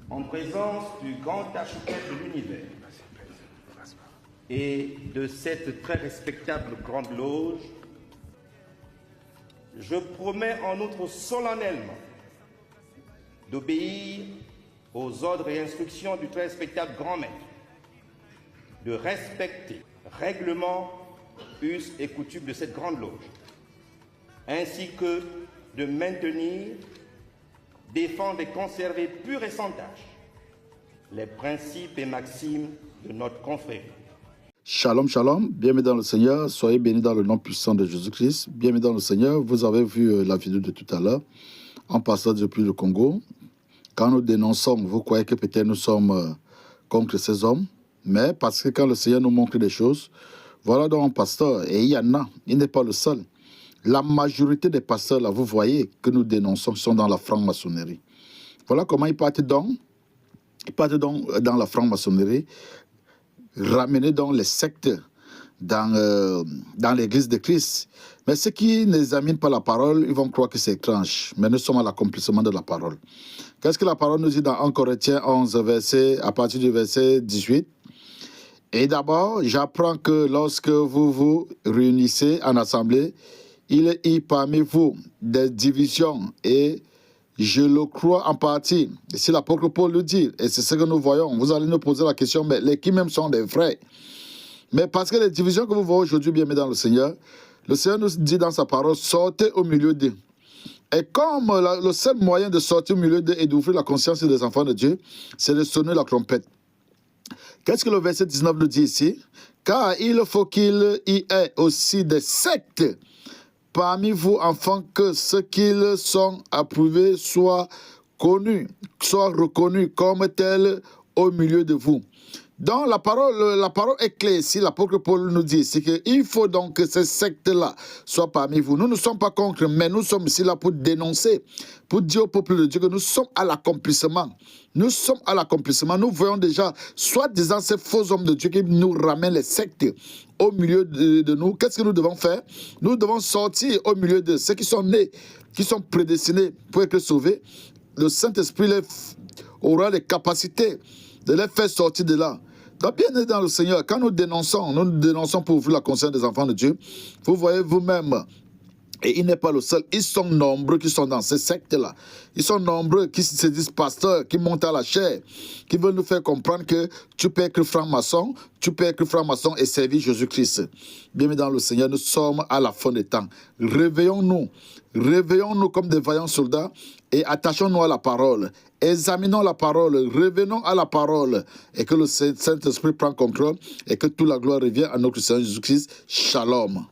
En présence du grand architecte de l'univers et de cette très respectable grande loge, je promets en outre solennellement d'obéir aux ordres et instructions du très respectable grand maître, de respecter règlements, us et coutumes de cette grande loge, ainsi que de maintenir, défendre et conserver pur et sans tâche les principes et maximes de notre confrérie. Shalom, shalom, bienvenue dans le Seigneur, soyez bénis dans le nom puissant de Jésus-Christ, bienvenue dans le Seigneur. Vous avez vu la vidéo de tout à l'heure, en passant depuis le Congo. Quand nous dénonçons, vous croyez que peut-être nous sommes contre ces hommes, mais parce que quand le Seigneur nous montre des choses, voilà donc un pasteur, et il y en a, il n'est pas le seul. La majorité des pasteurs, là, vous voyez, que nous dénonçons, sont dans la franc-maçonnerie. Voilà comment ils partent donc. Ils partent donc dans la franc-maçonnerie, ramener donc les sectes dans l'église de Christ. Mais ceux qui n'examinent pas la parole, ils vont croire que c'est étrange. Mais nous sommes à l'accomplissement de la parole. Qu'est-ce que la parole nous dit dans 1 Corinthiens 11, à partir du verset 18? Et d'abord, j'apprends que lorsque vous vous réunissez en assemblée, il y a parmi vous des divisions et je le crois en partie. Et si l'apôtre Paul le dit, et c'est ce que nous voyons, vous allez nous poser la question, mais les qui même sont des vrais? Mais parce que les divisions que vous voyez aujourd'hui, bien dans le Seigneur nous dit dans sa parole, sortez au milieu d'eux. Et comme le seul moyen de sortir au milieu d'eux et d'ouvrir la conscience des enfants de Dieu, c'est de sonner la trompette. Qu'est-ce que le verset 19 nous dit ici? Car il faut qu'il y ait aussi des sectes parmi vous, afin que ce qu'ils sont approuvés soient connus, soient reconnus comme tels au milieu de vous. Donc la parole est claire ici, l'apôtre Paul nous dit ici qu'il faut donc que ces sectes-là soient parmi vous. Nous ne sommes pas contre, mais nous sommes ici là pour dénoncer, pour dire au peuple de Dieu que nous sommes à l'accomplissement. Nous sommes à l'accomplissement. Nous voyons déjà, soit disant ces faux hommes de Dieu qui nous ramènent les sectes au milieu de nous. Qu'est-ce que nous devons faire? Nous devons sortir au milieu de ceux qui sont nés, qui sont prédestinés pour être sauvés. Le Saint-Esprit aura les capacités de les faire sortir de là. Donc, bien dans le Seigneur, quand nous dénonçons pour ouvrir la conscience des enfants de Dieu, vous voyez vous-même, et il n'est pas le seul, ils sont nombreux qui sont dans ces sectes-là. Ils sont nombreux qui se disent pasteurs, qui montent à la chair, qui veulent nous faire comprendre que tu peux être franc-maçon, et servir Jésus-Christ. Bien dans le Seigneur, nous sommes à la fin des temps. Réveillons-nous comme des vaillants soldats et attachons-nous à la parole. Examinons la parole, revenons à la parole et que le Saint-Esprit prenne contrôle et que toute la gloire revienne à notre Seigneur Jésus-Christ. Shalom.